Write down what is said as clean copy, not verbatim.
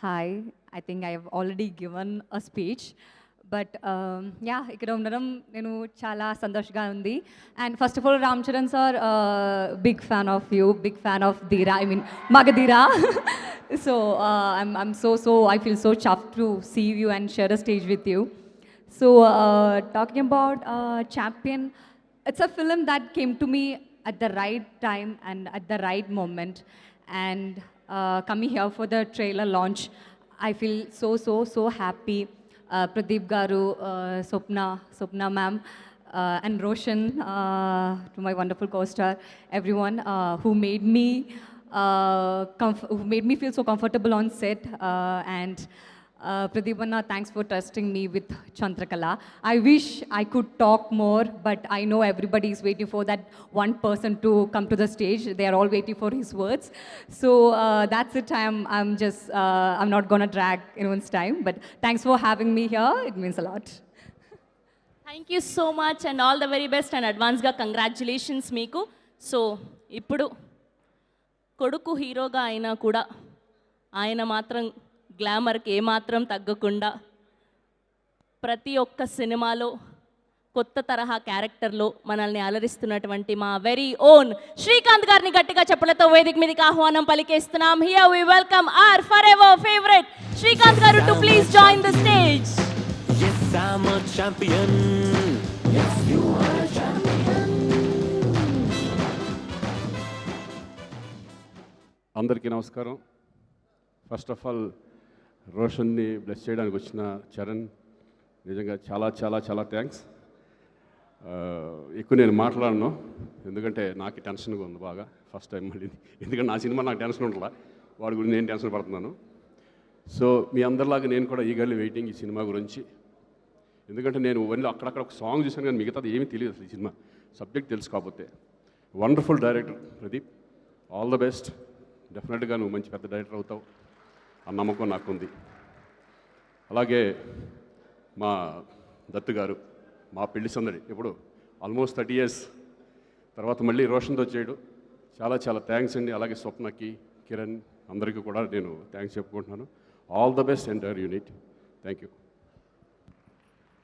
Hi, I think I have already given a speech. But yeah, ఇక్కడ ఉండడం నేను చాలా సంతోషంగా ఉంది. And first of all, Ram Charan sir, big fan of you, big fan of Dheera, I mean Magadheera. So I'm so I feel so chuffed to see you and share a stage with you. So talking about Champion, it's a film that came to me at the right time and at the right moment. And coming here for the trailer launch, I feel so happy. Pradeep Garu, Swapna ma'am, and Roshan, to my wonderful co-star, everyone who made me feel so comfortable on set, and Pradeep Anna, thanks for trusting me with Chandrakala. I wish I could talk more, but I know everybody is waiting for that one person to come to the stage. They are all waiting for his words. So that's it. I'm not gonna drag anyone's time, but thanks for having me here. It means a lot. Thank you so much and all the very best and అడ్వాన్స్గా congratulations మీకు. So ఇప్పుడు కొడుకు హీరోగా అయినా కూడా ఆయన మాత్రం గ్లామర్కి ఏమాత్రం తగ్గకుండా ప్రతి ఒక్క సినిమాలో కొత్త తరహా క్యారెక్టర్లో మనల్ని అలరిస్తున్నటువంటి మా వెరీ ఓన్ శ్రీకాంత్ గారిని గట్టిగా చెప్పలతో వేదిక మీదకి ఆహ్వానం పలికేస్తున్నాం. Here we welcome our forever favourite Srikanth garu to please join the stage. Yes, I'm a champion. Yes, you are a champion. అందరికీ నమస్కారం. ఫస్ట్ ఆఫ్ ఆల్ రోషన్ని బ్లెస్ చేయడానికి వచ్చిన చరణ్ నిజంగా చాలా చాలా చాలా థ్యాంక్స్. ఎక్కువ నేను మాట్లాడను ఎందుకంటే నాకు టెన్షన్గా ఉంది బాగా ఫస్ట్ టైం మళ్ళీ, ఎందుకంటే నా సినిమా నాకు టెన్షన్ ఉంటుందా, వాడి గురించి నేను టెన్షన్ పడుతున్నాను. సో మీ అందరిలాగా నేను కూడా ఈగర్లీ వెయిటింగ్ ఈ సినిమా గురించి. ఎందుకంటే నేను ఓన్లీ అక్కడక్కడ ఒక సాంగ్ చూసాను కానీ మిగతాది ఏమీ తెలియదు అసలు ఈ సినిమా సబ్జెక్ట్ తెలుసు. కాకపోతే wonderful director Pradeep, all the best. డెఫినెట్గా నువ్వు మంచి పెద్ద డైరెక్టర్ అవుతావు ఆ నమ్మకం నాకుంది. అలాగే మా దత్తు గారు, మా పెళ్లి సందడి ఇప్పుడు ఆల్మోస్ట్ 30 years తర్వాత మళ్ళీ రోషన్తో చేయడు, చాలా చాలా థ్యాంక్స్ అండి. అలాగే స్వప్నకి, కిరణ్ అందరికీ కూడా నేను థ్యాంక్స్ చెప్పుకుంటున్నాను. All the best entire unit. Thank you.